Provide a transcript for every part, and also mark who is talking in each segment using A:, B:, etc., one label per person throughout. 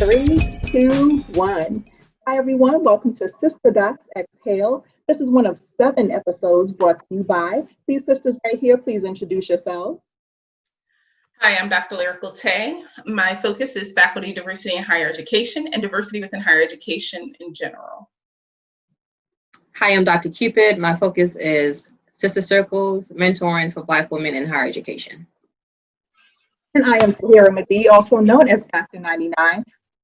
A: Three, two, one. Hi, everyone. Welcome to Sista Docs Exhale. This is one of 7 episodes brought to you by these sisters right here. Please introduce yourselves.
B: Hi, I'm Dr. Lyrical Tay. My focus is faculty diversity in higher education and diversity within higher education in general.
C: Hi, I'm Dr. Cupid. My focus is sister circles, mentoring for Black women in higher education.
A: And I am Tahira McGee, also known as Dr. 99,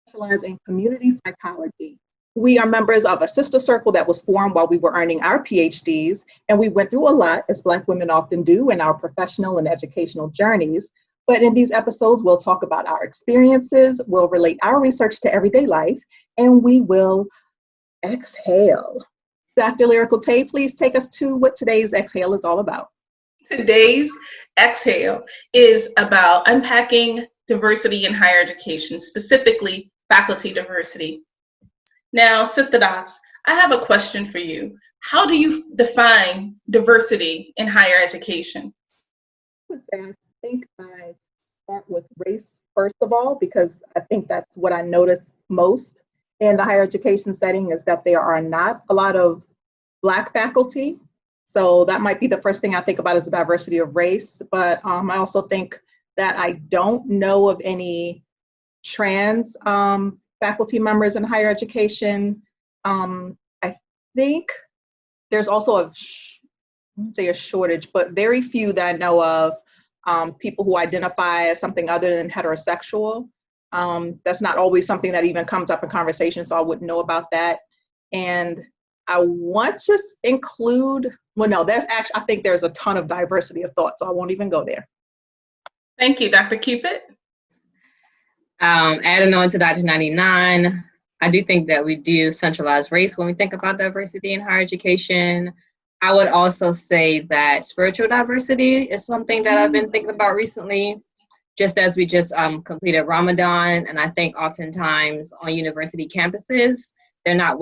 A: specialized in community psychology. We are members of a sister circle that was formed while we were earning our PhDs, and we went through a lot, as Black women often do, in our professional and educational journeys. But in these episodes, we'll talk about our experiences, we'll relate our research to everyday life, and we will exhale. Dr. Lyrical Tay, please take us to what today's exhale is all about.
B: Today's exhale is about unpacking diversity in higher education, specifically faculty diversity. Now, Sista Docs, I have a question for you. How do you define diversity in higher education?
A: I think I start with race first of all, because I think that's what I notice most in the higher education setting is that there are not a lot of Black faculty. So that might be the first thing I think about is the diversity of race. But I also think that I don't know of any trans faculty members in higher education. I think there's also I wouldn't say a shortage, but very few that I know of people who identify as something other than heterosexual. That's not always something that even comes up in conversation, so I wouldn't know about that. And I want to include, well, no, I think there's a ton of diversity of thought, so I won't even go there.
B: Thank you, Dr. Cupid.
C: Adding on to Dr. 99, I do think that we do centralize race when we think about diversity in higher education. I would also say that spiritual diversity is something that I've been thinking about recently, just as we just completed Ramadan, and I think oftentimes on university campuses, they're not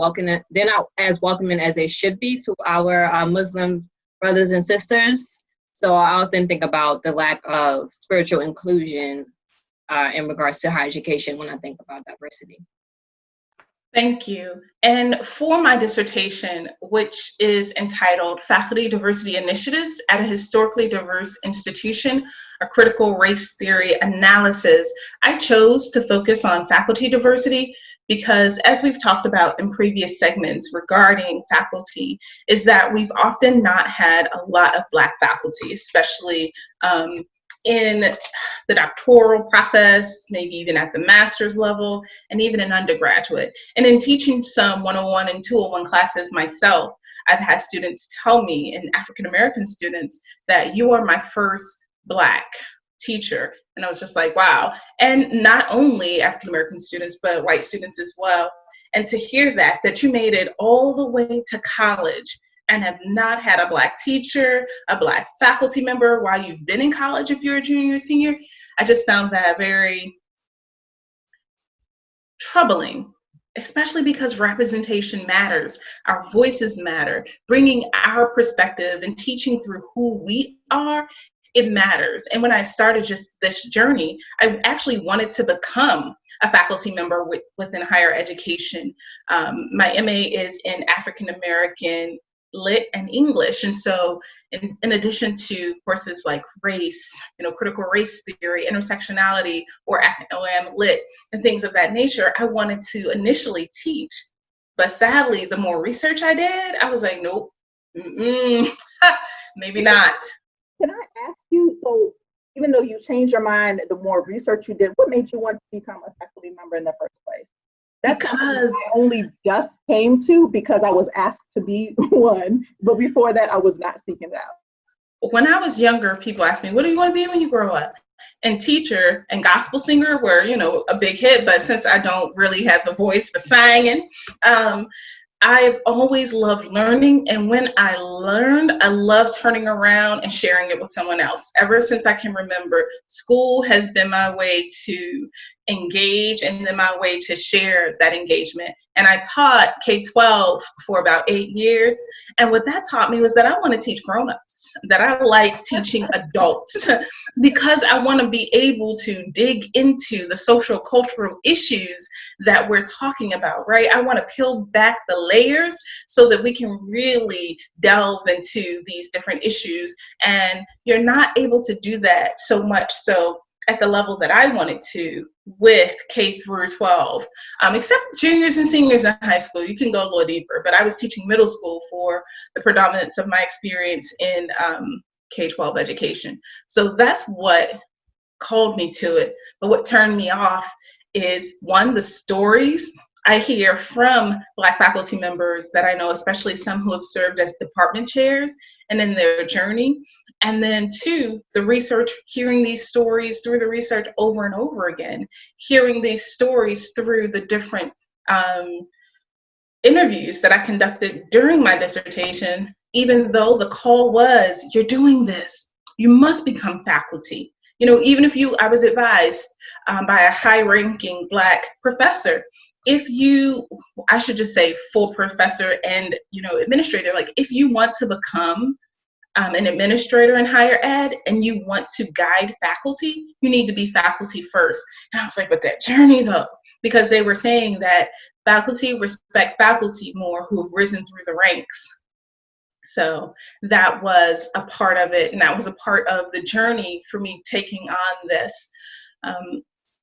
C: as welcoming as they should be to our Muslim brothers and sisters. So I often think about the lack of spiritual inclusion in regards to higher education when I think about diversity.
B: Thank you. And for my dissertation, which is entitled Faculty Diversity Initiatives at a Historically Diverse Institution, a Critical Race Theory Analysis, I chose to focus on faculty diversity because, as we've talked about in previous segments regarding faculty, is that we've often not had a lot of Black faculty, especially in the doctoral process, maybe even at the master's level, and even in undergraduate. And in teaching some 101 and 201 classes myself, I've had students tell me, and African American students, that you are my first Black teacher. And I was just like, wow. And not only African American students, but white students as well. And to hear that you made it all the way to college and have not had a Black teacher, a Black faculty member while you've been in college if you're a junior or senior, I just found that very troubling, especially because representation matters. Our voices matter. Bringing our perspective and teaching through who we are, it matters. And when I started just this journey, I actually wanted to become a faculty member within higher education. My MA is in African American Lit and English. And so in addition to courses like race, critical race theory, intersectionality, or FOM Lit, and things of that nature, I wanted to initially teach. But sadly, the more research I did, I was like, nope, maybe not.
A: Can I ask you, so even though you changed your mind, the more research you did, what made you want to become a faculty member in the first place? That's because I only just came to because I was asked to be one, but before that, I was not seeking it out.
B: When I was younger, people asked me, what do you want to be when you grow up? And teacher and gospel singer were, a big hit, but since I don't really have the voice for singing, I've always loved learning, and when I learned, I love turning around and sharing it with someone else. Ever since I can remember, school has been my way to engage and then my way to share that engagement. And I taught K-12 for about 8 years. And what that taught me was that I want to teach grown-ups, that I like teaching adults because I want to be able to dig into the social cultural issues that we're talking about, right? I want to peel back the layers so that we can really delve into these different issues. And you're not able to do that so much so at the level that I wanted to with K through 12, except juniors and seniors in high school. You can go a little deeper, but I was teaching middle school for the predominance of my experience in K-12 education. So that's what called me to it. But what turned me off is, one, the stories I hear from Black faculty members that I know, especially some who have served as department chairs and in their journey. And then two, the research, hearing these stories through the research over and over again, hearing these stories through the different interviews that I conducted during my dissertation, even though the call was, you're doing this, you must become faculty. You know, even if I was advised by a high-ranking Black professor, if you, I should just say full professor and, administrator, like if you want to become an administrator in higher ed and you want to guide faculty, you need to be faculty first. And I was like, but that journey though, because they were saying that faculty respect faculty more who have risen through the ranks. So that was a part of it, and that was a part of the journey for me taking on this.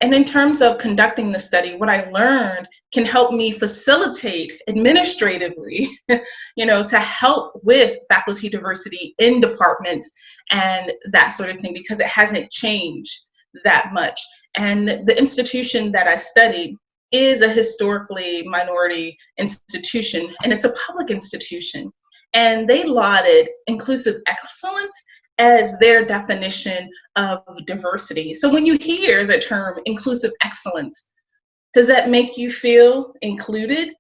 B: And in terms of conducting the study, what I learned can help me facilitate administratively, to help with faculty diversity in departments and that sort of thing, because it hasn't changed that much. And the institution that I studied is a historically minority institution, and it's a public institution. And they lauded inclusive excellence as their definition of diversity. So when you hear the term inclusive excellence, does that make you feel included?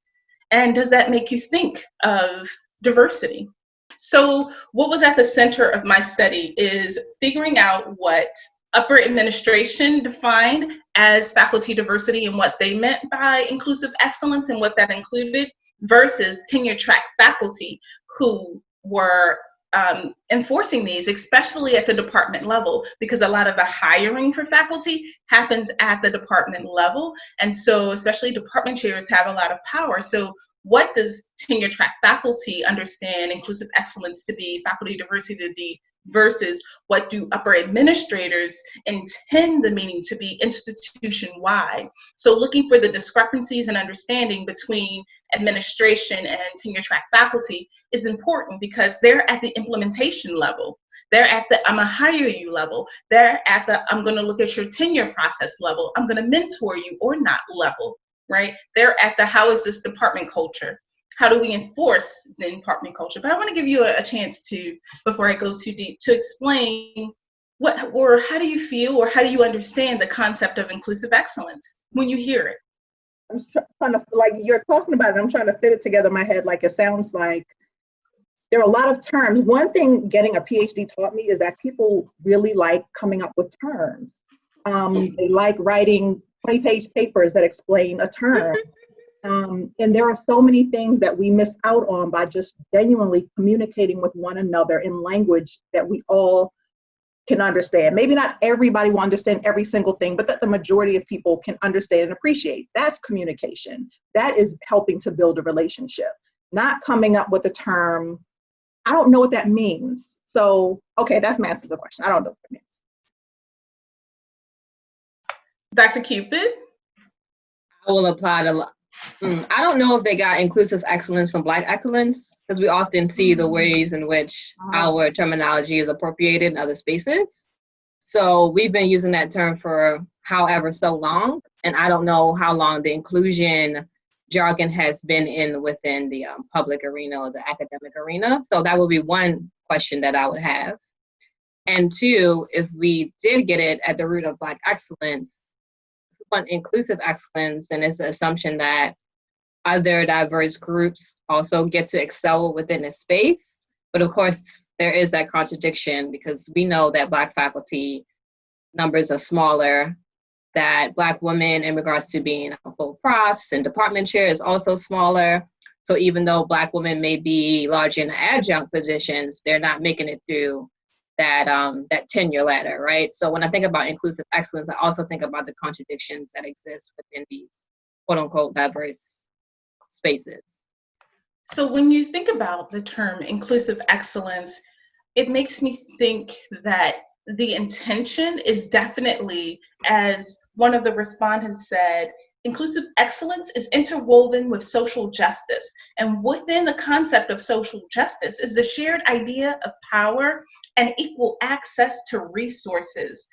B: And does that make you think of diversity? So what was at the center of my study is figuring out what upper administration defined as faculty diversity and what they meant by inclusive excellence and what that included, versus tenure track faculty who were enforcing these, especially at the department level, because a lot of the hiring for faculty happens at the department level. And so especially department chairs have a lot of power. So what does tenure track faculty understand inclusive excellence to be, faculty diversity to be, versus what do upper administrators intend the meaning to be institution-wide? So looking for the discrepancies and understanding between administration and tenure track faculty is important, because they're at the implementation level. They're at the I'm gonna hire you level. They're at the I'm gonna look at your tenure process level. I'm gonna mentor you or not level, right? They're at the how is this department culture? How do we enforce the department culture? But I want to give you a chance to, before I go too deep, to explain what, or how do you feel, or how do you understand the concept of inclusive excellence when you hear it?
A: I'm trying to, like you're talking about it, I'm trying to fit it together in my head. Like it sounds like there are a lot of terms. One thing getting a PhD taught me is that people really like coming up with terms. They like writing 20-page papers that explain a term. And there are so many things that we miss out on by just genuinely communicating with one another in language that we all can understand. Maybe not everybody will understand every single thing, but that the majority of people can understand and appreciate. That's communication. That is helping to build a relationship, not coming up with a term. I don't know what that means. So, okay, that's my answer to the question. I don't know what that means.
B: Dr. Cupid?
C: I will apply to I don't know if they got inclusive excellence from Black excellence, because we often see the ways in which our terminology is appropriated in other spaces. So we've been using that term for however so long, and I don't know how long the inclusion jargon has been within the public arena or the academic arena. So that would be one question that I would have. And two, if we did get it at the root of Black excellence, want inclusive excellence, and it's the assumption that other diverse groups also get to excel within a space. But of course, there is that contradiction, because we know that Black faculty numbers are smaller that Black women in regards to being full profs and department chair is also smaller. So even though Black women may be largely in the adjunct positions, they're not making it through that tenure ladder, right? So when I think about inclusive excellence, I also think about the contradictions that exist within these quote unquote diverse spaces.
B: So when you think about the term inclusive excellence, it makes me think that the intention is definitely, as one of the respondents said, inclusive excellence is interwoven with social justice. And within the concept of social justice is the shared idea of power and equal access to resources.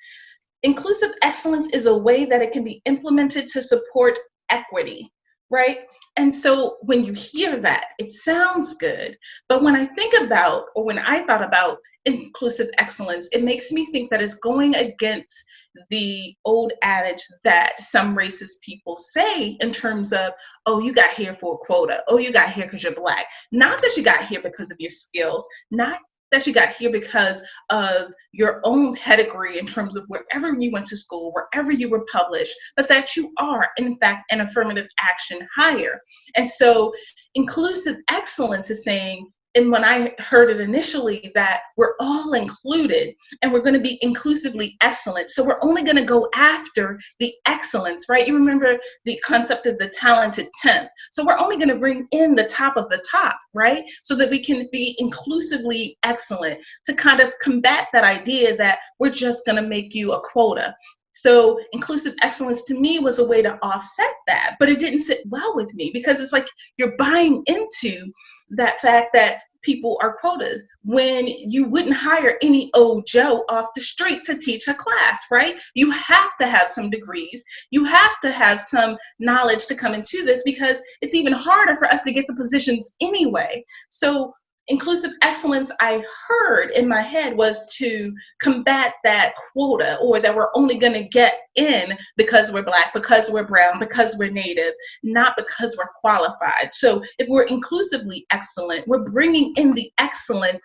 B: Inclusive excellence is a way that it can be implemented to support equity, right? And so when you hear that, it sounds good. But when I think about, or when I thought about inclusive excellence, it makes me think that it's going against the old adage that some racist people say in terms of, oh, you got here for a quota. Oh, you got here because you're Black. Not that you got here because of your skills, not that you got here because of your own pedigree in terms of wherever you went to school, wherever you were published, but that you are, in fact, an affirmative action hire. And so inclusive excellence is saying, and when I heard it initially, that we're all included and we're going to be inclusively excellent. So we're only going to go after the excellence, right? You remember the concept of the talented 10th. So we're only going to bring in the top of the top, right? So that we can be inclusively excellent, to kind of combat that idea that we're just going to make you a quota. So inclusive excellence to me was a way to offset that, but it didn't sit well with me because it's like you're buying into that fact that people are quotas when you wouldn't hire any old Joe off the street to teach a class, right? You have to have some degrees. You have to have some knowledge to come into this because it's even harder for us to get the positions anyway. So inclusive excellence, I heard in my head, was to combat that quota, or that we're only going to get in because we're Black, because we're brown, because we're Native, not because we're qualified. So if we're inclusively excellent, we're bringing in the excellent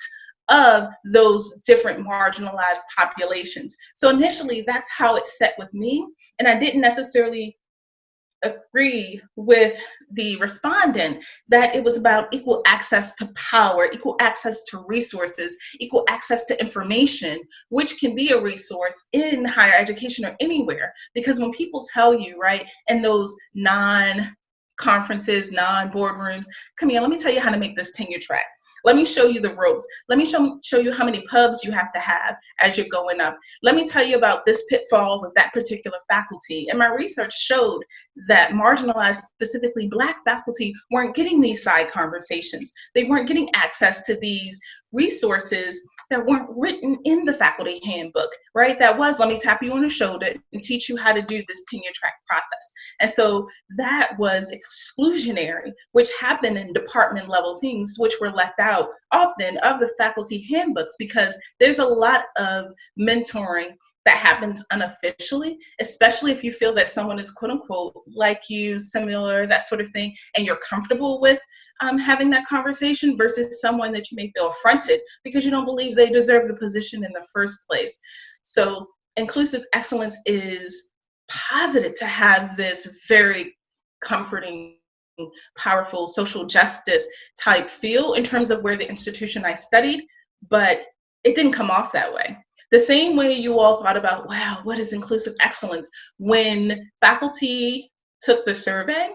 B: of those different marginalized populations. So initially, that's how it set with me. And I didn't necessarily agree with the respondent that it was about equal access to power, equal access to resources, equal access to information, which can be a resource in higher education or anywhere. Because when people tell you, right, in those non-conferences, non-boardrooms, come here, let me tell you how to make this tenure track. Let me show you the ropes. Let me show you how many pubs you have to have as you're going up. Let me tell you about this pitfall with that particular faculty. And my research showed that marginalized, specifically Black faculty, weren't getting these side conversations. They weren't getting access to these resources that weren't written in the faculty handbook, right? That was, let me tap you on the shoulder and teach you how to do this tenure track process. And so that was exclusionary, which happened in department level things, which were left out often of the faculty handbooks, because there's a lot of mentoring that happens unofficially, especially if you feel that someone is quote unquote like you, similar, that sort of thing, and you're comfortable with having that conversation versus someone that you may feel affronted because you don't believe they deserve the position in the first place. So inclusive excellence is posited to have this very comforting, powerful social justice type feel in terms of where the institution I studied, but it didn't come off that way. The same way you all thought about, wow, what is inclusive excellence? When faculty took the survey,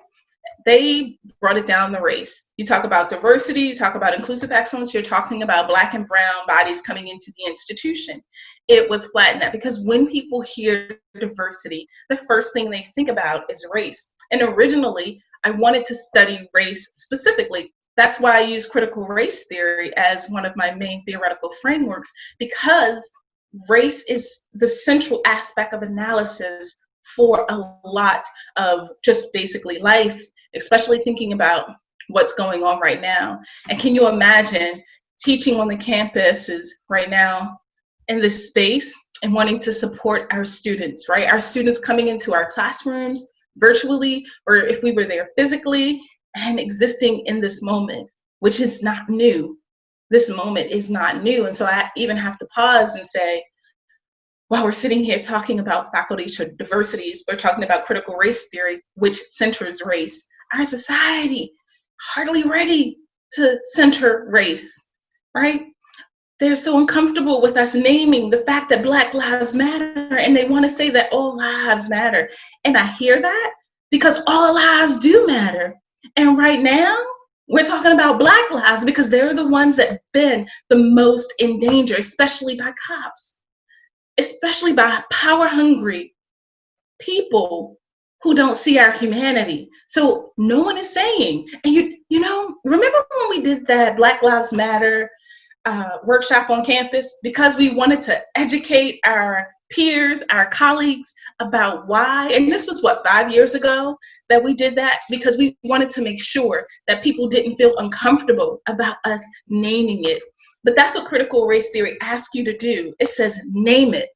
B: they brought it down the race. You talk about diversity, you talk about inclusive excellence, you're talking about Black and brown bodies coming into the institution. It was flattened out because when people hear diversity, the first thing they think about is race. And originally, I wanted to study race specifically. That's why I use critical race theory as one of my main theoretical frameworks, because race is the central aspect of analysis for a lot of just basically life, especially thinking about what's going on right now. And can you imagine teaching on the campuses right now in this space and wanting to support our students, right? Our students coming into our classrooms virtually, or if we were there physically, and existing in this moment, which is not new. This moment is not new. And so I even have to pause and say, while we're sitting here talking about faculty diversities, we're talking about critical race theory, which centers race. Our society hardly ready to center race, right? They're so uncomfortable with us naming the fact that Black lives matter, and they want to say that all lives matter. And I hear that because all lives do matter. And right now, we're talking about Black lives because they're the ones that have been the most in danger, especially by cops, especially by power-hungry people who don't see our humanity. So no one is saying, and you know, remember when we did that Black Lives Matter workshop on campus, because we wanted to educate our peers, our colleagues about why, and this was what, 5 years ago that we did that, because we wanted to make sure that people didn't feel uncomfortable about us naming it. But that's what critical race theory asks you to do. It says name it,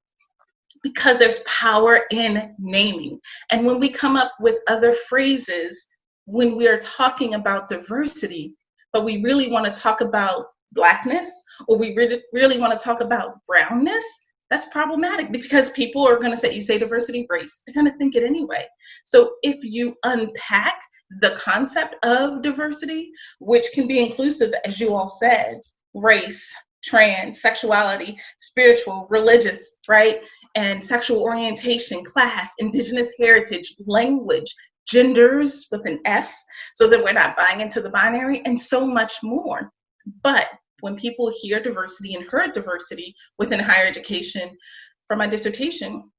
B: because there's power in naming. And when we come up with other phrases, when we are talking about diversity, but we really want to talk about Blackness, or we really want to talk about brownness, that's problematic because people are going to say, you say diversity, race, they're going to think it anyway. So if you unpack the concept of diversity, which can be inclusive, as you all said, race, trans, sexuality, spiritual, religious, right? And sexual orientation, class, indigenous heritage, language, genders with an S, so that we're not buying into the binary, and so much more. But when people hear diversity and heard diversity within higher education from my dissertation,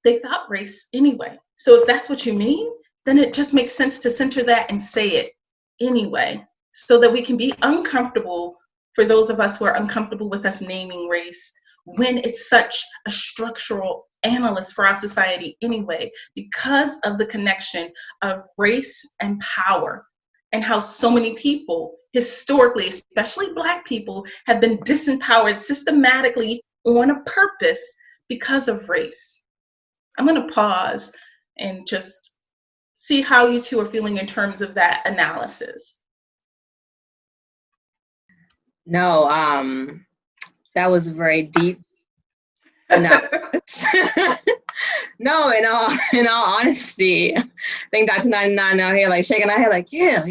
B: they thought race anyway. So if that's what you mean, then it just makes sense to center that and say it anyway, so that we can be uncomfortable for those of us who are uncomfortable with us naming race when it's such a structural analyst for our society anyway, because of the connection of race and power, and how so many people historically, especially Black people, have been disempowered systematically on a purpose because of race. I'm going to pause and just see how you two are feeling in terms of that analysis.
C: No, that was very deep analysis. No, in all honesty, I think Dr. 99 out here like shaking our head like, yeah,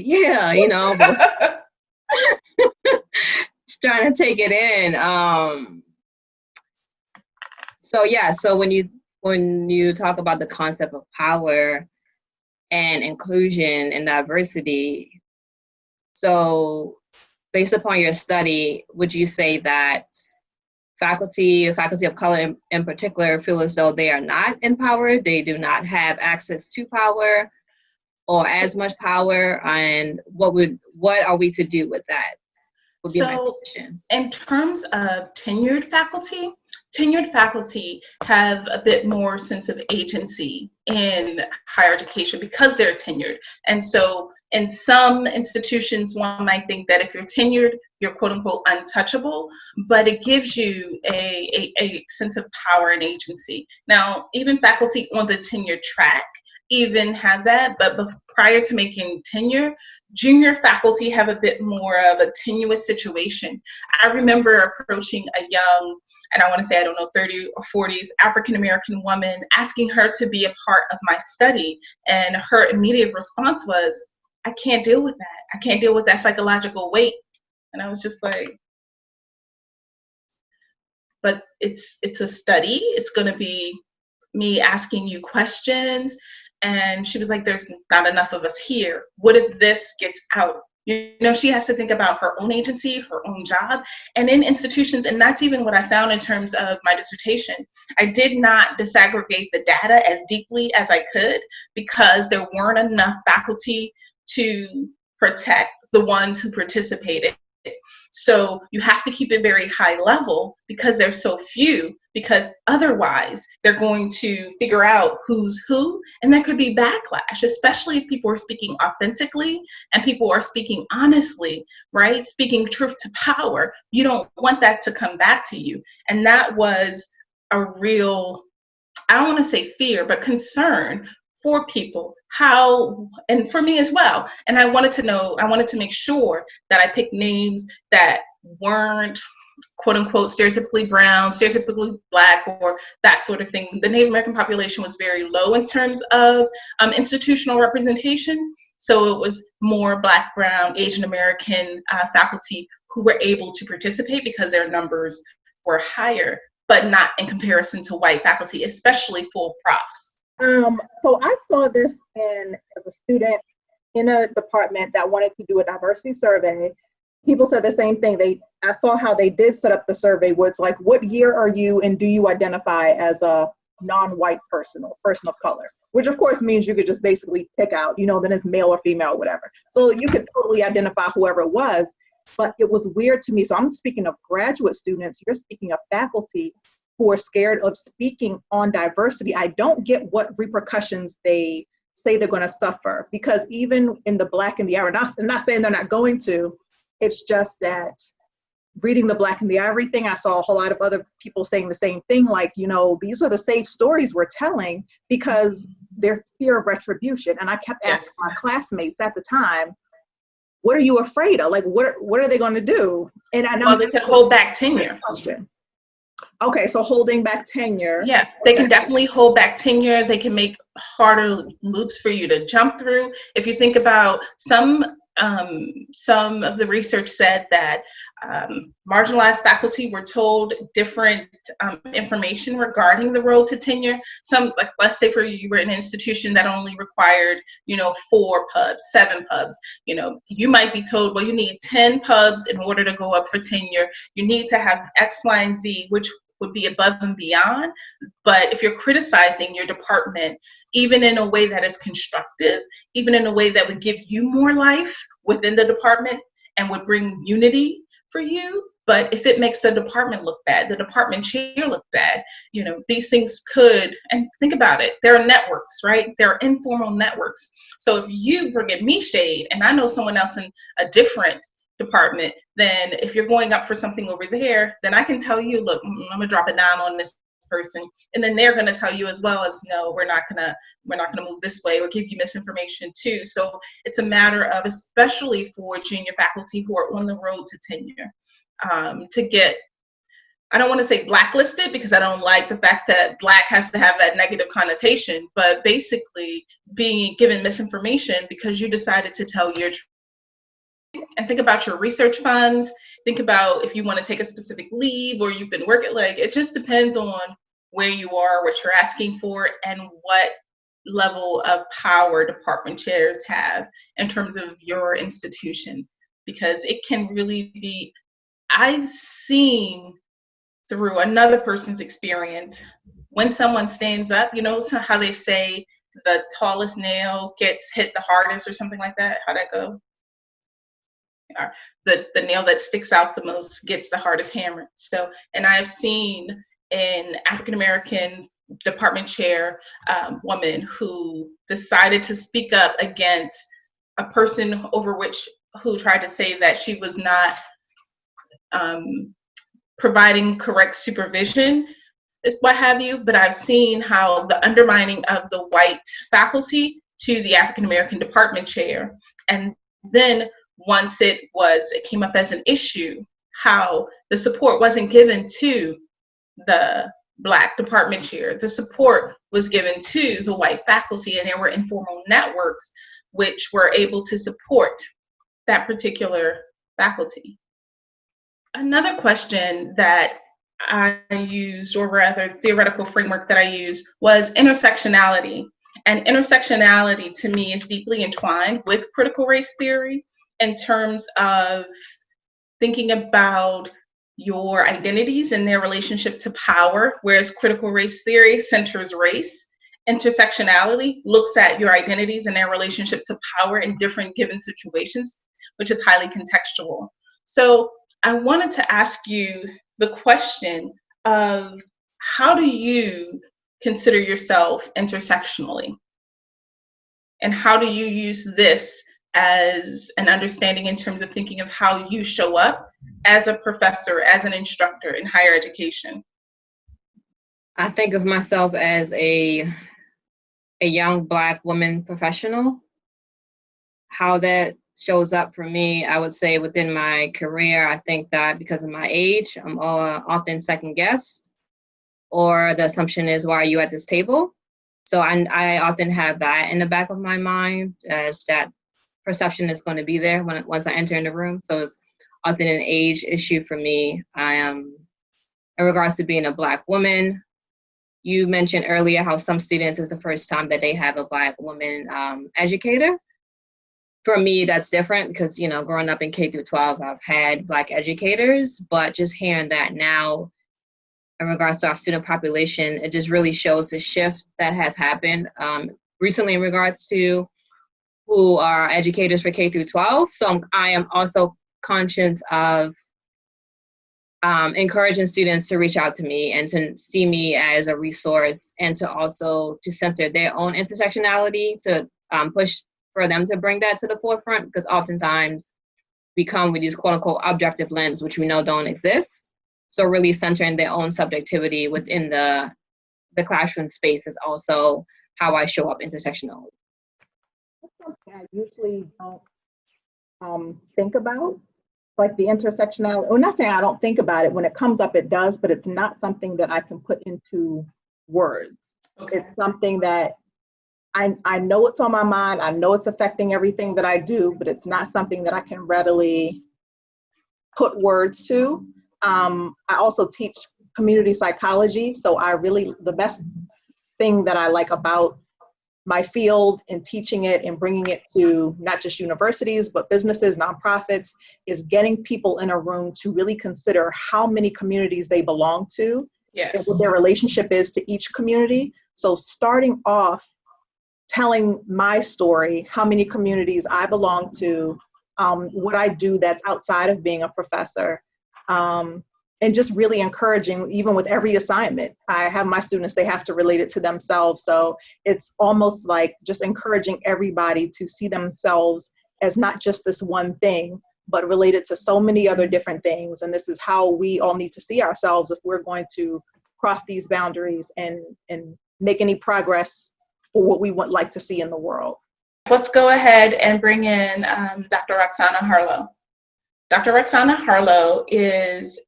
C: you know, but just trying to take it in. So when you talk about the concept of power and inclusion and diversity, so based upon your study, would you say that faculty of color in particular feel as though they are not empowered, they do not have access to power or as much power, and what are we to do with that? Would be my question.
B: In terms of tenured faculty have a bit more sense of agency in higher education because they're tenured. And so in some institutions, one might think that if you're tenured, you're quote unquote untouchable, but it gives you a sense of power and agency. Now, even faculty on the tenure track even have that, but prior to making tenure, junior faculty have a bit more of a tenuous situation. I remember approaching a young, and I want to say, 30 or 40s African-American woman, asking her to be a part of my study. And her immediate response was, I can't deal with that. I can't deal with that psychological weight. And I was just like, but it's a study. It's going to be me asking you questions. And she was like, there's not enough of us here. What if this gets out? You know, she has to think about her own agency, her own job, and in institutions. And that's even what I found in terms of my dissertation. I did not disaggregate the data as deeply as I could because there weren't enough faculty to protect the ones who participated. So you have to keep it very high level because there's so few, because otherwise they're going to figure out who's who, and there could be backlash, especially if people are speaking authentically and people are speaking honestly, right? Speaking truth to power. You don't want that to come back to you. And that was a real, I don't want to say fear, but concern for people, how, and for me as well. And I wanted to make sure that I picked names that weren't quote unquote stereotypically brown, stereotypically Black, or that sort of thing. The Native American population was very low in terms of institutional representation. So it was more Black, brown, Asian American faculty who were able to participate because their numbers were higher, but not in comparison to white faculty, especially full profs.
A: So I saw this as a student in a department that wanted to do a diversity survey. People said the same thing. I saw how they did set up the survey where it's like, what year are you and do you identify as a non-white person or person of color? Which of course means you could just basically pick out, then it's male or female or whatever. So you could totally identify whoever it was, but it was weird to me. So I'm speaking of graduate students, you're speaking of faculty who are scared of speaking on diversity. I don't get what repercussions they say they're going to suffer, because even in the Black and the Ivory, I'm not saying they're not going to, it's just that reading the Black and the Ivory thing, I saw a whole lot of other people saying the same thing, like, these are the safe stories we're telling because they're fear of retribution. And I kept asking my classmates at the time, what are you afraid of? Like, what are they going to do? And I know
B: well, they could hold back tenure.
A: Okay, so holding back tenure.
B: Yeah, they can definitely hold back tenure. They can make harder loops for you to jump through. If you think about some of the research said that marginalized faculty were told different information regarding the road to tenure. Some, like, let's say for you were in an institution that only required, 4 pubs, 7 pubs. You might be told, well, you need 10 pubs in order to go up for tenure. You need to have X, Y, and Z, which would be above and beyond. But if you're criticizing your department, even in a way that is constructive, even in a way that would give you more life within the department and would bring unity for you, but if it makes the department look bad, the department chair look bad, these things could, and think about it, there are networks, right? There are informal networks. So if you bring in me shade and I know someone else in a different department, then if you're going up for something over there, then I can tell you, look, I'm gonna drop a dime on this person, and then they're gonna tell you as well as, no, we're not gonna move this way, or give you misinformation too. So it's a matter of, especially for junior faculty who are on the road to tenure, to get, I don't want to say blacklisted because I don't like the fact that Black has to have that negative connotation, but basically being given misinformation because you decided to tell your truth. And think about your research funds. Think about if you want to take a specific leave or you've been working, like, it just depends on where you are, what you're asking for, and what level of power department chairs have in terms of your institution. Because it can really be, I've seen through another person's experience, when someone stands up, so how they say the tallest nail gets hit the hardest or something like that. How'd that go? The nail that sticks out the most gets the hardest hammer. So, and I've seen an African American department chair woman who decided to speak up against a person who tried to say that she was not providing correct supervision, what have you. But I've seen how the undermining of the white faculty to the African American department chair, and then once it came up as an issue, how the support wasn't given to the Black department chair. The support was given to the white faculty, and there were informal networks which were able to support that particular faculty. Another question that I used, or rather theoretical framework that I used, was intersectionality. And intersectionality to me is deeply entwined with critical race theory, in terms of thinking about your identities and their relationship to power, whereas critical race theory centers race. Intersectionality looks at your identities and their relationship to power in different given situations, which is highly contextual. So I wanted to ask you the question of, how do you consider yourself intersectionally? And how do you use this as an understanding in terms of thinking of how you show up as a professor, as an instructor in higher education?
C: I think of myself as a young Black woman professional. How that shows up for me, I would say within my career, I think that because of my age, I'm often second guessed, or the assumption is, why are you at this table? So I often have that in the back of my mind, as that perception is going to be there once I enter in the room. So it's often an age issue for me. I am, in regards to being a Black woman, you mentioned earlier how some students is the first time that they have a Black woman educator. For me, that's different because, you know, growing up in K through 12, I've had Black educators, but just hearing that now in regards to our student population, it just really shows the shift that has happened recently in regards to who are educators for K through 12. So I am also conscious of encouraging students to reach out to me and to see me as a resource, and to also to center their own intersectionality, to push for them to bring that to the forefront, because oftentimes we come with these quote unquote objective lens, which we know don't exist. So really centering their own subjectivity within the classroom space is also how I show up intersectionally.
A: That's something I usually don't think about, like the intersectionality. I'm not saying I don't think about it. When it comes up, it does, but it's not something that I can put into words. Okay. It's something that I know it's on my mind. I know it's affecting everything that I do, but it's not something that I can readily put words to. I also teach community psychology. So the best thing that I like about my field and teaching it and bringing it to not just universities, but businesses, nonprofits, is getting people in a room to really consider how many communities they belong to. Yes. And what their relationship is to each community. So starting off telling my story, how many communities I belong to, what I do that's outside of being a professor, and just really encouraging, even with every assignment. I have my students, they have to relate it to themselves. So it's almost like just encouraging everybody to see themselves as not just this one thing, but related to so many other different things. And this is how we all need to see ourselves if we're going to cross these boundaries and make any progress for what we would like to see in the world.
B: Let's go ahead and bring in Dr. Roxana Harlow. Dr. Roxana Harlow is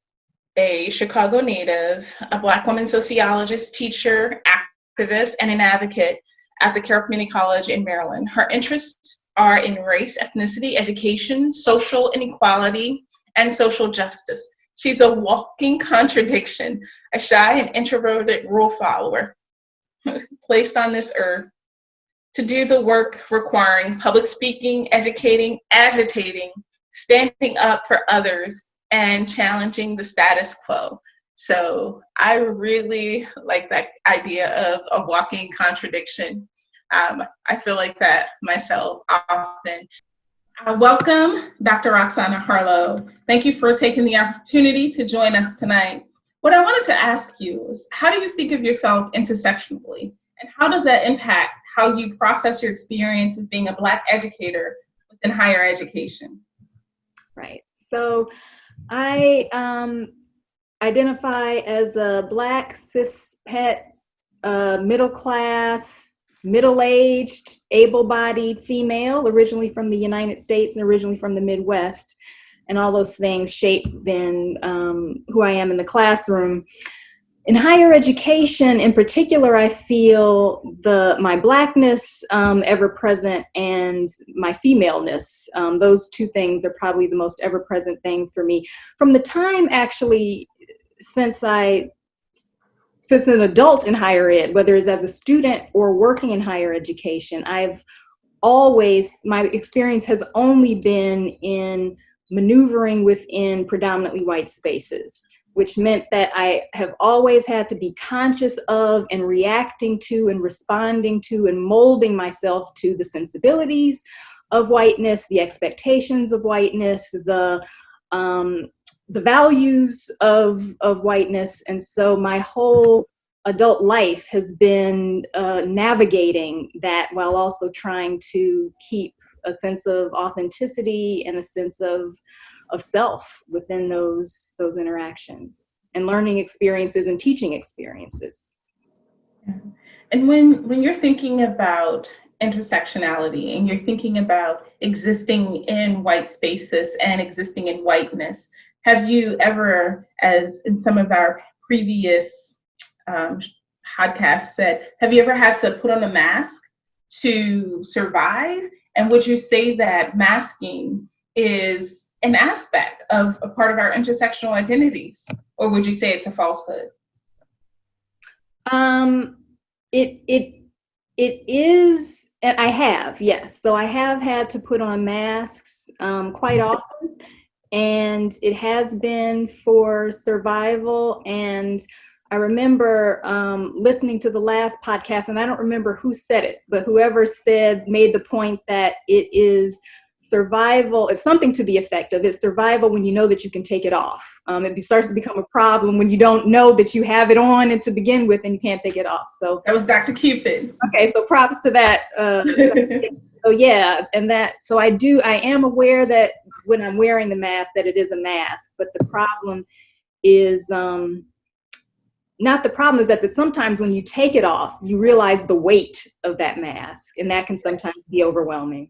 B: a Chicago native, a Black woman sociologist, teacher, activist, and an advocate at the Carroll Community College in Maryland. Her interests are in race, ethnicity, education, social inequality, and social justice. She's a walking contradiction, a shy and introverted rule follower placed on this earth to do the work requiring public speaking, educating, agitating, standing up for others, and challenging the status quo. So I really like that idea of a walking contradiction. I feel like that myself often. Welcome, Dr. Roxana Harlow. Thank you for taking the opportunity to join us tonight. What I wanted to ask you is, how do you think of yourself intersectionally? And how does that impact how you process your experience as being a Black educator within higher education?
D: Right. So I identify as a Black, cis het, middle class, middle-aged, able-bodied female, originally from the United States and originally from the Midwest. And all those things shape then who I am in the classroom. In higher education, in particular, I feel my Blackness ever present and my femaleness. Those two things are probably the most ever present things for me. From the time actually, since an adult in higher ed, whether it's as a student or working in higher education, my experience has only been in maneuvering within predominantly white spaces, which meant that I have always had to be conscious of and reacting to and responding to and molding myself to the sensibilities of whiteness, the expectations of whiteness, the values of whiteness. And so my whole adult life has been navigating that while also trying to keep a sense of authenticity and a sense of self within those interactions and learning experiences and teaching experiences.
B: And when you're thinking about intersectionality and you're thinking about existing in white spaces and existing in whiteness, have you ever, as in some of our previous podcasts said, have you ever had to put on a mask to survive? And would you say that masking is an aspect of a part of our intersectional identities? Or would you say it's a falsehood?
D: It is, and I have, yes. So I have had to put on masks quite often, and it has been for survival. And I remember listening to the last podcast, and I don't remember who said it, but whoever made the point that it is survival. It's something to the effect of it's survival when you know that you can take it off. It starts to become a problem when you don't know that you have it on and to begin with and you can't take it off. So
B: that was Dr. Cupid.
D: Okay, so props to that. So yeah, and so I am aware that when I'm wearing the mask that it is a mask, but the problem is not the problem is that sometimes when you take it off, you realize the weight of that mask, and that can sometimes be overwhelming.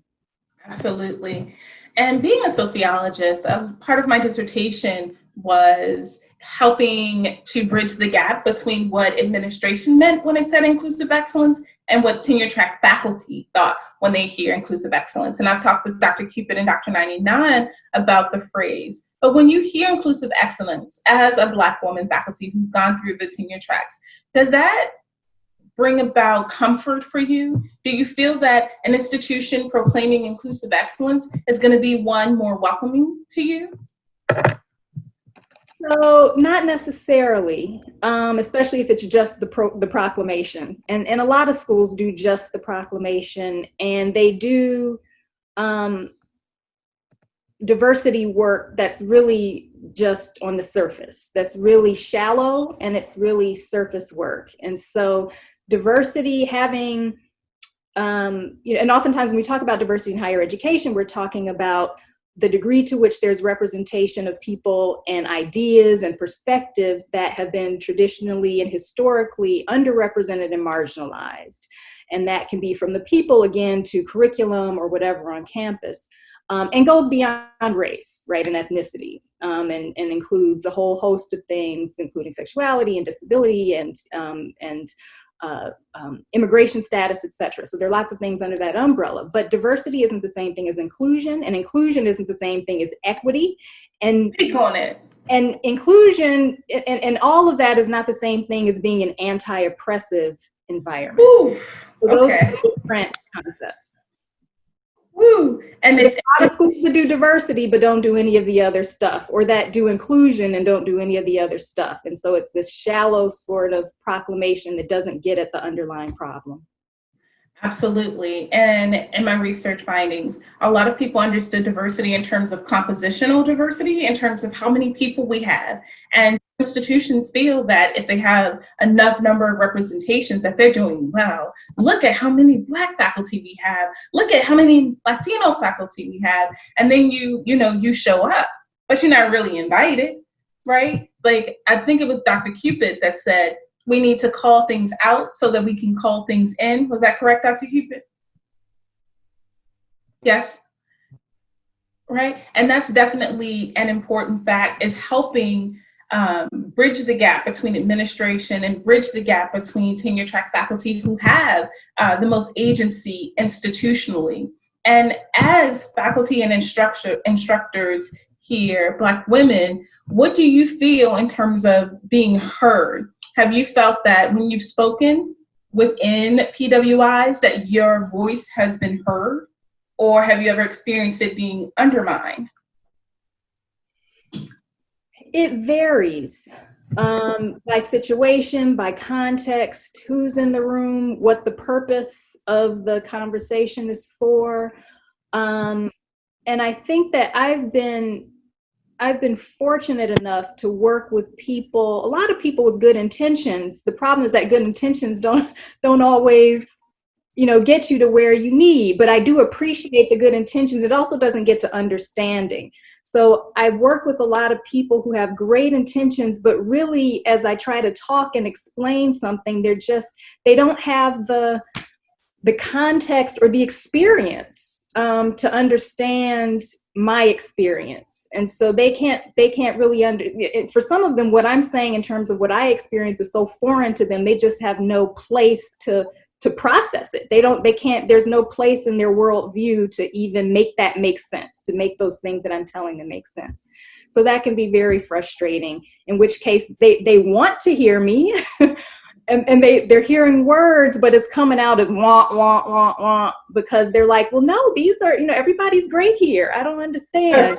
B: Absolutely. And being a sociologist, part of my dissertation was helping to bridge the gap between what administration meant when it said inclusive excellence and what tenure track faculty thought when they hear inclusive excellence. And I've talked with Dr. Cupid and Dr. 99 about the phrase. But when you hear inclusive excellence as a Black woman faculty who's gone through the tenure tracks, does that bring about comfort for you? Do you feel that an institution proclaiming inclusive excellence is going to be one more welcoming to you?
D: So not necessarily, especially if it's just the proclamation. And a lot of schools do just the proclamation, and they do diversity work that's really just on the surface. That's really shallow, and it's really surface work. And so diversity having, and oftentimes when we talk about diversity in higher education, we're talking about the degree to which there's representation of people and ideas and perspectives that have been traditionally and historically underrepresented and marginalized. And that can be from the people, again, to curriculum or whatever on campus, and goes beyond race, right, and ethnicity, and includes a whole host of things, including sexuality and disability and immigration status, etc. So there are lots of things under that umbrella, but diversity isn't the same thing as inclusion, and inclusion isn't the same thing as equity. And
B: speak on it.
D: And inclusion and all of that is not the same thing as being an anti-oppressive environment.
B: Ooh,
D: so those are different concepts.
B: Woo. And
D: there's a lot of schools that do diversity but don't do any of the other stuff, or that do inclusion and don't do any of the other stuff. And so it's this shallow sort of proclamation that doesn't get at the underlying problem.
B: Absolutely. And in my research findings, a lot of people understood diversity in terms of compositional diversity, in terms of how many people we have. And institutions feel that if they have enough number of representations that they're doing well. Look at how many Black faculty we have. Look at how many Latino faculty we have. And then you show up, but you're not really invited, right? Like, I think it was Dr. Cupid that said, we need to call things out so that we can call things in. Was that correct, Dr. Cupid? Yes. Right. And that's definitely an important fact, is helping bridge the gap between administration and bridge the gap between tenure track faculty who have the most agency institutionally. And as faculty and instructors here, Black women, what do you feel in terms of being heard? Have you felt that when you've spoken within PWIs that your voice has been heard? Or have you ever experienced it being undermined?
D: It varies by situation, by context, who's in the room, what the purpose of the conversation is for. And I think that I've been fortunate enough to work with people, a lot of people with good intentions. The problem is that good intentions don't always, get you to where you need, but I do appreciate the good intentions. It also doesn't get to understanding. So I've worked with a lot of people who have great intentions, but really, as I try to talk and explain something, they don't have the the context or the experience to understand my experience. And so they can't really for some of them, what I'm saying in terms of what I experience is so foreign to them, they just have no place to process it. There's no place in their worldview to even make that make sense, to make those things that I'm telling them make sense. So that can be very frustrating, in which case they want to hear me and they're hearing words, but it's coming out as wah, wah, wah, wah, because they're like, well, no, these are, everybody's great here. I don't understand.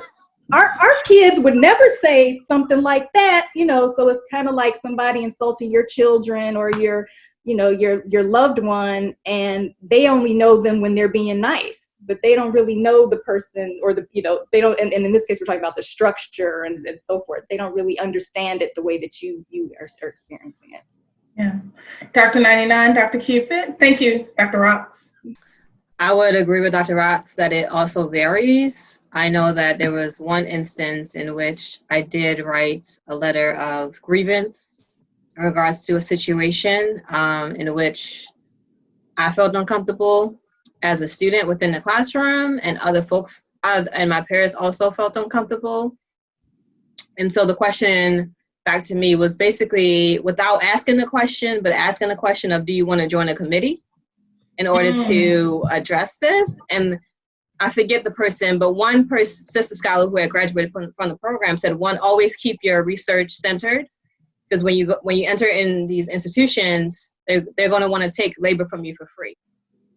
D: Our kids would never say something like that, so it's kind of like somebody insulting your children or your loved one, and they only know them when they're being nice, but they don't really know the person or they don't, and in this case, we're talking about the structure and so forth. They don't really understand it the way that you are experiencing it.
B: Yeah. Dr. 99, Dr. Cupid. Thank you, Dr. Rocks.
C: I would agree with Dr. Rocks that it also varies. I know that there was one instance in which I did write a letter of grievance in regards to a situation in which I felt uncomfortable as a student within the classroom, and other folks and my peers also felt uncomfortable. And so the question back to me was basically, without asking the question, but asking the question of, do you want to join a committee in order to address this? And I forget the person, but one person, sister scholar who had graduated from the program, said, one, always keep your research centered, because when you enter in these institutions, they're going to want to take labor from you for free.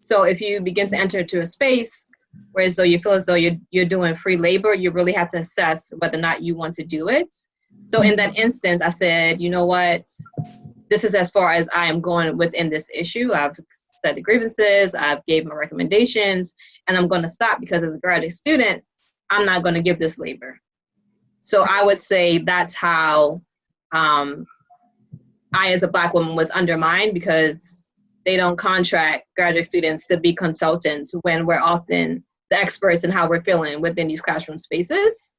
C: So if you begin to enter into a space where as though you feel as though you're doing free labor, you really have to assess whether or not you want to do it. So in that instance, I said, you know what, this is as far as I am going within this issue. I've said the grievances, I've gave my recommendations, and I'm going to stop, because as a graduate student, I'm not going to give this labor. So I would say that's how I, as a Black woman, was undermined, because they don't contract graduate students to be consultants when we're often the experts in how we're feeling within these classroom spaces.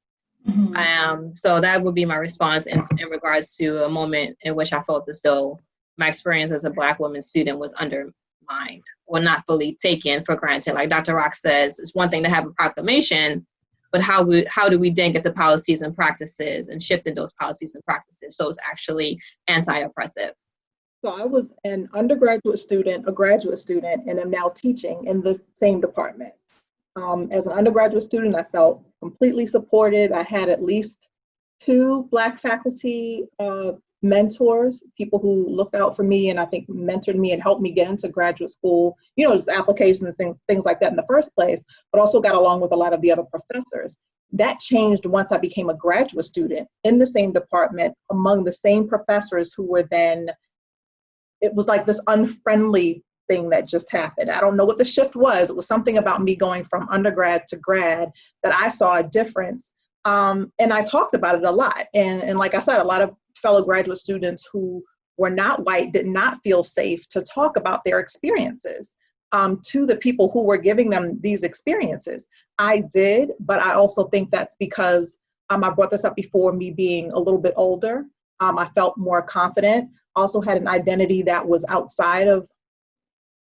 C: So that would be my response in regards to a moment in which I felt as though my experience as a Black woman student was undermined or not fully taken for granted. Like Dr. Rock says, it's one thing to have a proclamation, but how do we then get the policies and practices and shifting those policies and practices so it's actually anti-oppressive?
A: So I was an undergraduate student, a graduate student, and am now teaching in the same department. As an undergraduate student, I felt completely supported. I had at least 2 Black faculty mentors, people who looked out for me and I think mentored me and helped me get into graduate school, just applications and things like that in the first place, but also got along with a lot of the other professors. That changed once I became a graduate student in the same department among the same professors who were then, it was like this unfriendly thing that just happened. I don't know what the shift was. It was something about me going from undergrad to grad that I saw a difference. And I talked about it a lot. And like I said, a lot of fellow graduate students who were not white did not feel safe to talk about their experiences to the people who were giving them these experiences. I did, but I also think that's because I brought this up before, me being a little bit older. I felt more confident, also had an identity that was outside of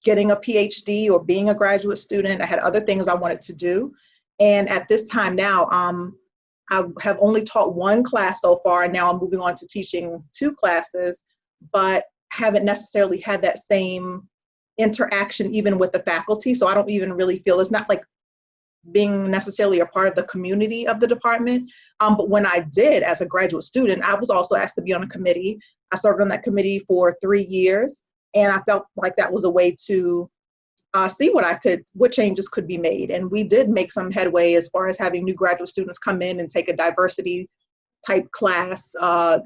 A: getting a PhD or being a graduate student. I had other things I wanted to do. And at this time now, I have only taught 1 class so far, and now I'm moving on to teaching 2 classes, but haven't necessarily had that same interaction even with the faculty. So I don't even really feel, it's not like being necessarily a part of the community of the department. But when I did as a graduate student, I was also asked to be on a committee. I served on that committee for 3 years. And I felt like that was a way to see what changes could be made. And we did make some headway as far as having new graduate students come in and take a diversity type class,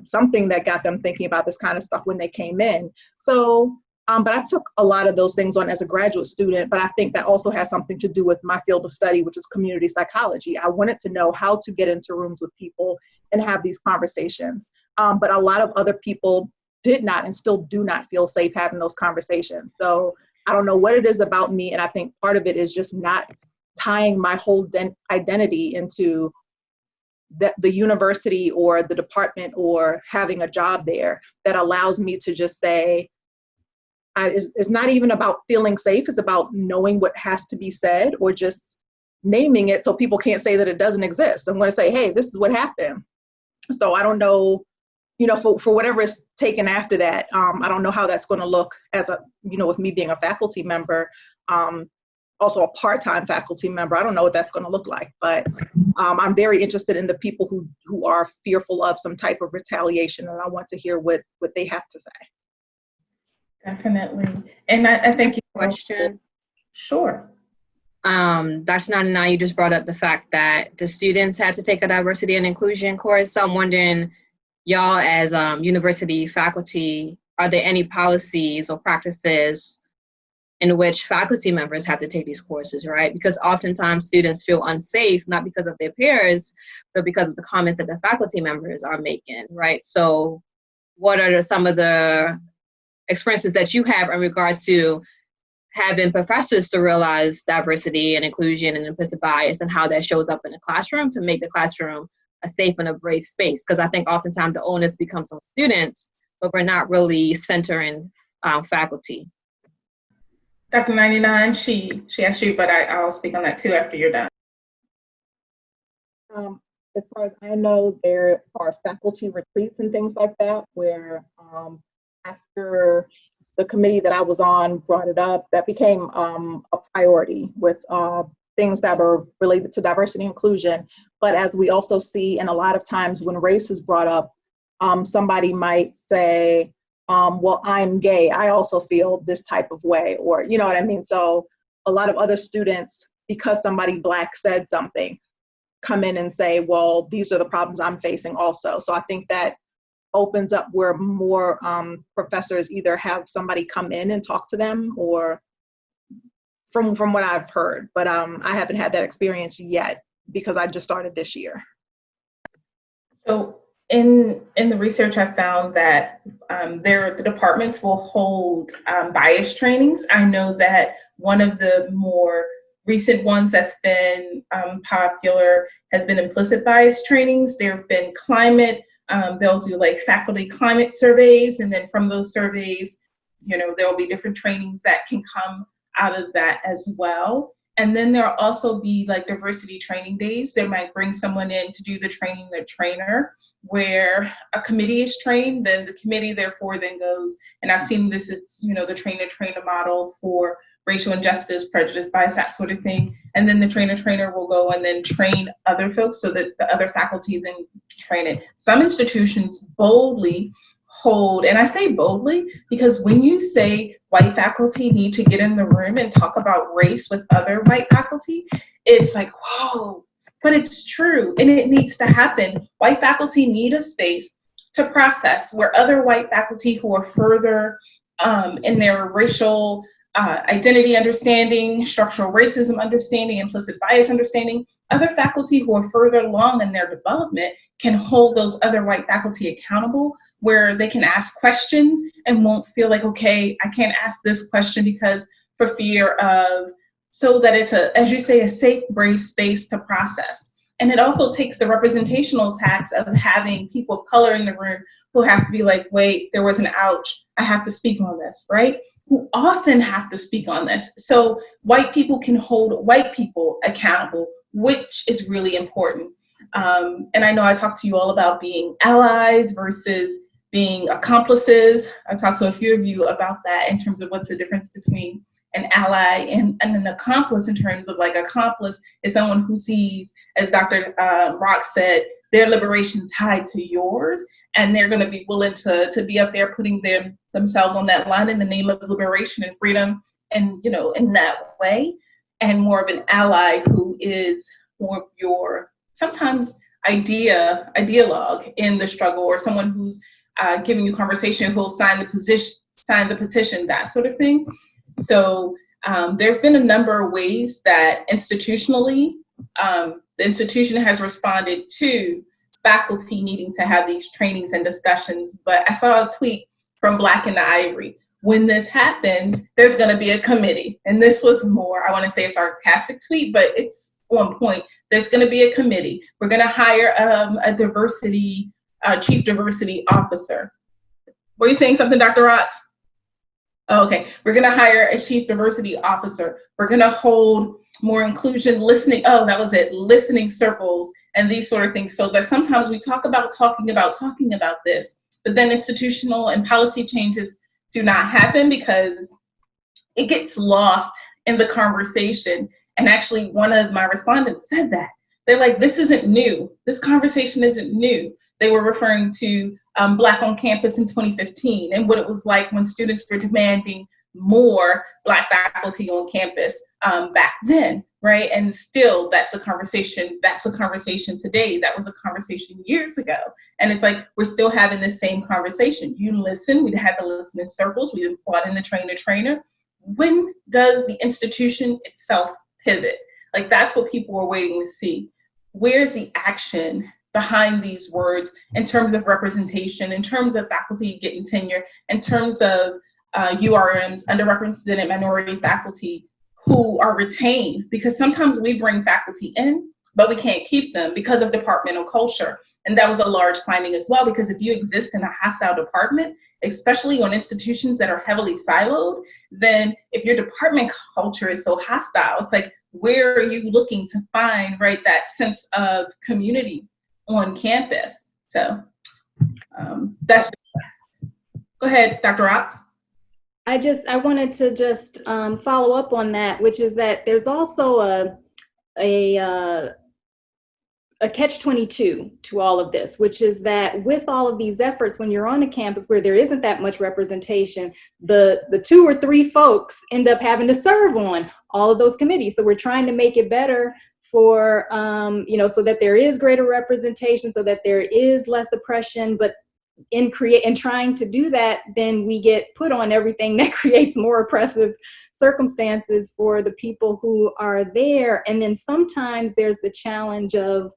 A: something that got them thinking about this kind of stuff when they came in. So, but I took a lot of those things on as a graduate student, but I think that also has something to do with my field of study, which is community psychology. I wanted to know how to get into rooms with people and have these conversations. But a lot of other people did not and still do not feel safe having those conversations. So I don't know what it is about me. And I think part of it is just not tying my whole identity into the university or the department or having a job there that allows me to just say, it's not even about feeling safe. It's about knowing what has to be said, or just naming it so people can't say that it doesn't exist. I'm going to say, hey, this is what happened. So I don't know, for whatever is taken after that, I don't know how that's going to look as with me being a faculty member, also a part-time faculty member. I don't know what that's going to look like, but I'm very interested in the people who are fearful of some type of retaliation, and I want to hear what they have to say.
B: Definitely. And I think
C: Question.
B: Sure.
C: Dr. 99, you just brought up the fact that the students had to take a diversity and inclusion course. So I'm wondering, y'all as university faculty, are there any policies or practices in which faculty members have to take these courses, right? Because oftentimes students feel unsafe, not because of their peers, but because of the comments that the faculty members are making, right? So what are some of the experiences that you have in regards to having professors to realize diversity and inclusion and implicit bias and how that shows up in the classroom to make the classroom a safe and a brave space? Because I think oftentimes the onus becomes on students, but we're not really centering faculty.
B: Dr. 99, she asked you, but I'll speak on that too after you're done.
A: As far as I know, there are faculty retreats and things like that where after the committee that I was on brought it up, that became a priority with things that are related to diversity and inclusion. But as we also see, and a lot of times when race is brought up, somebody might say, well, I'm gay, I also feel this type of way, or you know what I mean? So a lot of other students, because somebody Black said something, come in and say, well, these are the problems I'm facing also. So I think that opens up where more professors either have somebody come in and talk to them, or from what I've heard, but I haven't had that experience yet because I just started this year.
B: So in the research, I found that the departments will hold bias trainings. I know that one of the more recent ones that's been popular has been implicit bias trainings. There have been climate. They'll do like faculty climate surveys, and then from those surveys, there will be different trainings that can come out of that as well. And then there'll also be like diversity training days. They might bring someone in to do the training, the trainer, where a committee is trained, then the committee therefore then goes, and I've seen this, it's, the trainer model for racial injustice, prejudice, bias, that sort of thing. And then the trainer will go and then train other folks so that the other faculty then train it. Some institutions boldly hold, and I say boldly because when you say white faculty need to get in the room and talk about race with other white faculty, it's like, whoa, but it's true and it needs to happen. White faculty need a space to process where other white faculty who are further in their racial identity understanding, structural racism understanding, implicit bias understanding, other faculty who are further along in their development can hold those other white faculty accountable, where they can ask questions and won't feel like, okay, I can't ask this question because for fear of, so that it's as you say, a safe, brave space to process. And it also takes the representational tax of having people of color in the room who have to be like, wait, there was an ouch, I have to speak on this, right? Who often have to speak on this. So white people can hold white people accountable, which is really important. And I know I talked to you all about being allies versus being accomplices. I talked to a few of you about that in terms of what's the difference between an ally and an accomplice, in terms of like accomplice is someone who sees, as Dr. Rock said, their liberation tied to yours, and they're going to be willing to be up there putting themselves on that line in the name of liberation and freedom, and in that way. And more of an ally who is more of your sometimes ideologue in the struggle, or someone who's giving you conversation, who'll sign the petition, that sort of thing. So there have been a number of ways that institutionally the institution has responded to faculty needing to have these trainings and discussions. But I saw a tweet from Black in the Ivory. When this happens, there's going to be a committee. And this was more, I want to say a sarcastic tweet, but it's on point. There's going to be a committee. We're going to hire a chief diversity officer. Were you saying something, Dr. Rotz? Oh, okay, we're going to hire a chief diversity officer. We're going to hold more inclusion listening. Oh, that was it. Listening circles and these sort of things. So that sometimes we talking about this, but then institutional and policy changes do not happen because it gets lost in the conversation. And actually, one of my respondents said that. They're like, this isn't new. This conversation isn't new. They were referring to Black on Campus in 2015 and what it was like when students were demanding more Black faculty on campus back then, right? And still, that's a conversation today. That was a conversation years ago. And it's like, we're still having the same conversation. You listen, we had the listening circles, we brought in the trainer. When does the institution itself pivot? Like, that's what people are waiting to see. Where's the action behind these words in terms of representation, in terms of faculty getting tenure, in terms of URMs, underrepresented minority faculty who are retained? Because sometimes we bring faculty in, but we can't keep them because of departmental culture. And that was a large finding as well, because if you exist in a hostile department, especially on institutions that are heavily siloed, then if your department culture is so hostile, it's like, where are you looking to find, right, that sense of community on campus? So that's, go ahead, Dr. Rotz.
D: I wanted to just follow up on that, which is that there's also a catch-22 to all of this, which is that with all of these efforts, when you're on a campus where there isn't that much representation, the 2 or 3 folks end up having to serve on all of those committees. So we're trying to make it better for, so that there is greater representation, so that there is less oppression, but in trying to do that, then we get put on everything that creates more oppressive circumstances for the people who are there. And then sometimes there's the challenge of,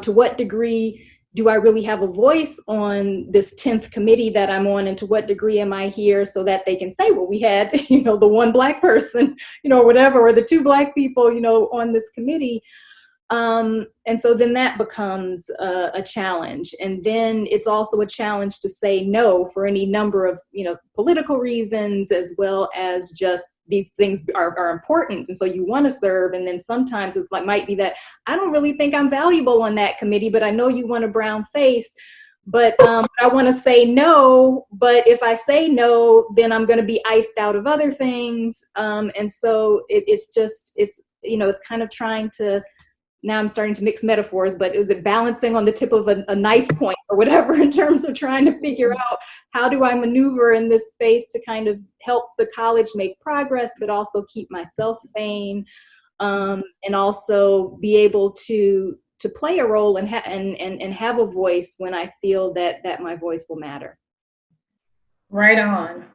D: to what degree do I really have a voice on this 10th committee that I'm on, and to what degree am I here so that they can say, well, we had, the 1 Black person, or whatever, or the 2 Black people, on this committee. And so then that becomes a challenge. And then it's also a challenge to say no for any number of, political reasons, as well as just these things are important. And so you want to serve. And then sometimes it might be that I don't really think I'm valuable on that committee, but I know you want a brown face, but I want to say no. But if I say no, then I'm going to be iced out of other things. And so it's kind of trying to, now I'm starting to mix metaphors, but is it balancing on the tip of a knife point or whatever, in terms of trying to figure out how do I maneuver in this space to kind of help the college make progress, but also keep myself sane, and also be able to play a role and have a voice when I feel that my voice will matter.
B: Right on.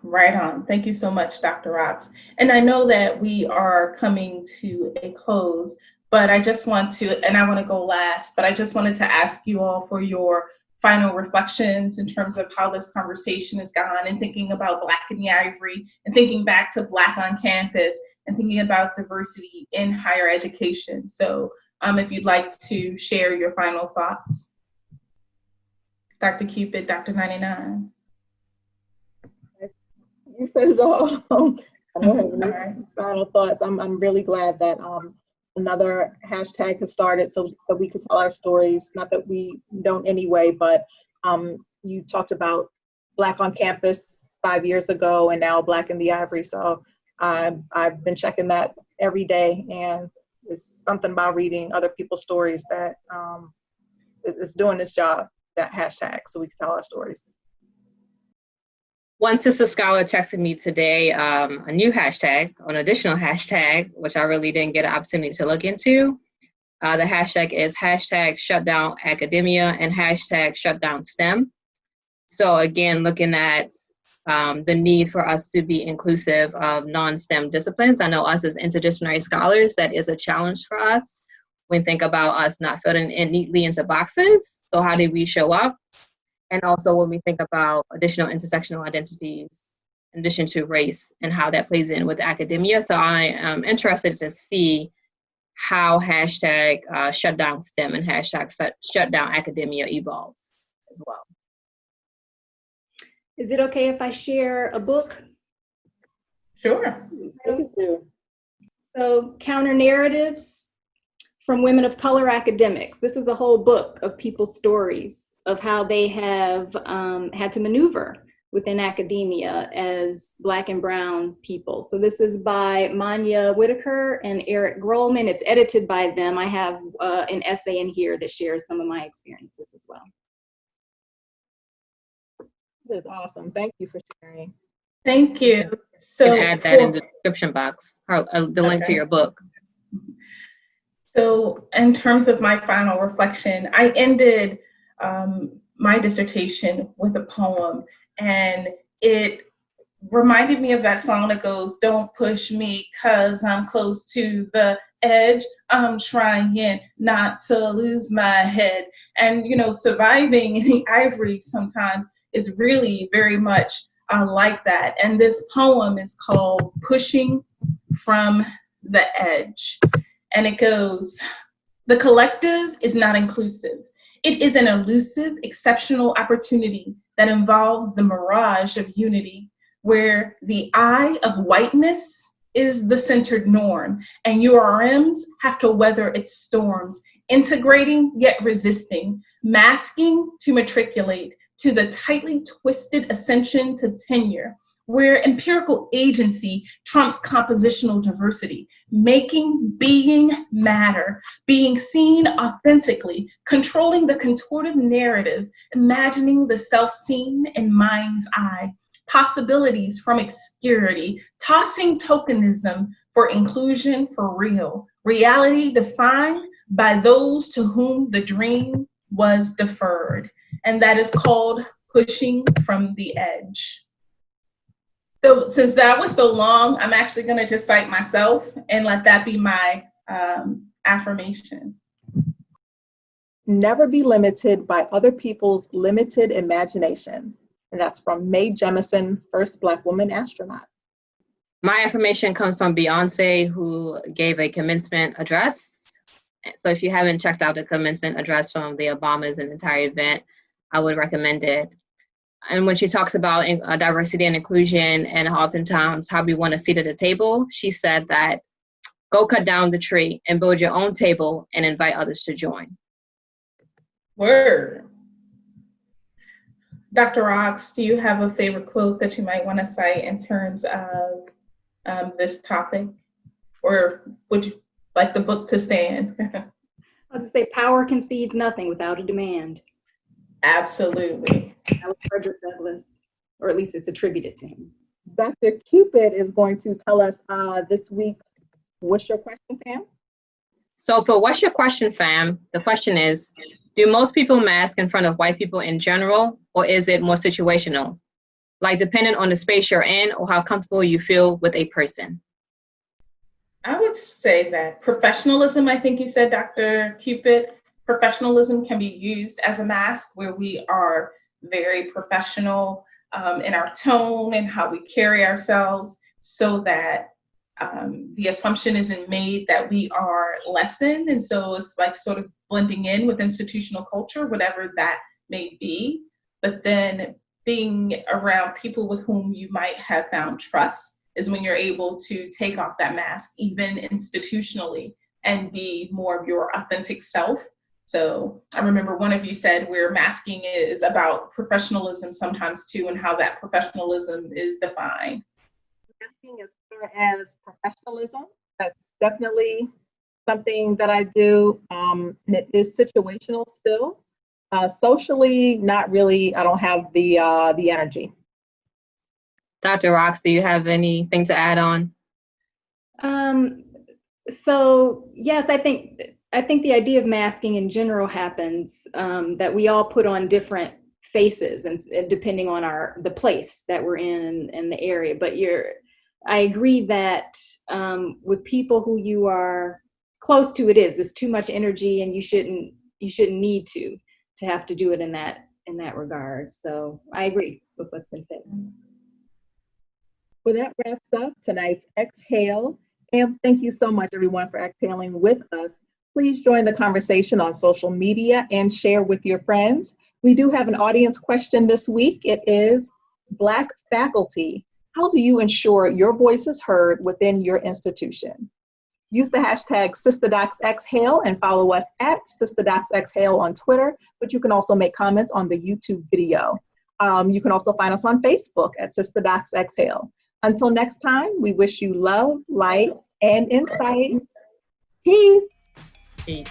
B: Thank you so much, Dr. Rotz. And I know that we are coming to a close, but I just want to, and I want to go last, but I just wanted to ask you all for your final reflections in terms of how this conversation has gone, and thinking about Black in the Ivory, and thinking back to Black on Campus, and thinking about diversity in higher education. So if you'd like to share your final thoughts. Dr. Cupid, Dr. 99.
A: You said it all. I don't have any final thoughts. I'm really glad that another hashtag has started so that we can tell our stories. Not that we don't anyway, but you talked about Black on Campus 5 years ago and now Black in the Ivory. So I've been checking that every day, and it's something about reading other people's stories that is doing this job, that hashtag, so we can tell our stories.
C: One sister scholar texted me today a new hashtag, an additional hashtag, which I really didn't get an opportunity to look into. The hashtag is #shutdown_academia and #shutdown_STEM. So again, looking at the need for us to be inclusive of non-STEM disciplines. I know us as interdisciplinary scholars, that is a challenge for us when think about us not fitting in neatly into boxes. So how do we show up? And also when we think about additional intersectional identities, in addition to race, and how that plays in with academia. So I am interested to see how #shutdown_STEM and #shutdown_academia evolves as well.
D: Is it okay if I share a book?
B: Sure.
A: Please do.
D: So, Counternarratives from Women of Color Academics. This is a whole book of people's stories of how they have had to maneuver within academia as Black and Brown people. So this is by Manya Whitaker and Eric Grollman. It's edited by them. I have an essay in here that shares some of my experiences as well.
A: That's awesome. Thank you for sharing.
B: Thank you.
C: You
B: So
C: can add that in the description box, or the link to your book.
B: So in terms of my final reflection, I ended my dissertation with a poem, and it reminded me of that song that goes, "Don't push me 'cause I'm close to the edge. I'm trying not to lose my head." And, you know, surviving in the ivory sometimes is really very much like that. And this poem is called "Pushing from the Edge." And it goes, "The collective is not inclusive. It is an elusive, exceptional opportunity that involves the mirage of unity, where the eye of whiteness is the centered norm, and URMs have to weather its storms, integrating yet resisting, masking to matriculate to the tightly twisted ascension to tenure, where empirical agency trumps compositional diversity, making being matter, being seen authentically, controlling the contorted narrative, imagining the self-seen in mind's eye, possibilities from obscurity, tossing tokenism for inclusion for real, reality defined by those to whom the dream was deferred." And that is called "Pushing from the Edge." So since that was so long, I'm actually going to just cite myself and let that be my affirmation.
A: Never be limited by other people's limited imaginations. And that's from Mae Jemison, first Black woman astronaut.
C: My affirmation comes from Beyonce, who gave a commencement address. So if you haven't checked out the commencement address from the Obamas and entire event, I would recommend it. And when she talks about diversity and inclusion and oftentimes how we want a seat at the table, she said that go cut down the tree and build your own table and invite others to join.
B: Word. Dr. Rocks, do you have a favorite quote that you might want to cite in terms of this topic? Or would you like the book to stand?
D: I'll just say power concedes nothing without a demand.
B: Absolutely.
D: That was Frederick Douglass, or at least it's attributed to him.
A: Dr. Cupid is going to tell us this week's What's Your Question, Fam?
C: So for What's Your Question, Fam? The question is, do most people mask in front of white people in general, or is it more situational? Like dependent on the space you're in or how comfortable you feel with a person?
B: I would say that professionalism, I think you said, Dr. Cupid, professionalism can be used as a mask where we are very professional in our tone and how we carry ourselves, so that the assumption isn't made that we are less than. And so it's like sort of blending in with institutional culture, whatever that may be. But then being around people with whom you might have found trust is when you're able to take off that mask, even institutionally, and be more of your authentic self. So I remember one of you said where masking is about professionalism sometimes too, and how that professionalism is defined.
A: Masking is clear as professionalism. That's definitely something that I do, and it is situational still. Socially, not really. I don't have the energy.
C: Dr. Rox, do you have anything to add on?
D: So yes, I think the idea of masking in general happens, that we all put on different faces and depending on the place that we're in and the area. But I agree that with people who you are close to, it's too much energy, and you shouldn't need to have to do it in that regard. So I agree with what's been said.
A: Well, that wraps up tonight's Exhale. And thank you so much, everyone, for exhaling with us. Please join the conversation on social media and share with your friends. We do have an audience question this week. It is, Black faculty, How do you ensure your voice is heard within your institution? Use the hashtag SistaDocsExhale and follow us at SistaDocsExhale on Twitter, but you can also make comments on the YouTube video. You can also find us on Facebook at Sista Docs Exhale. Until next time, we wish you love, light, and insight. Peace.
C: Peace.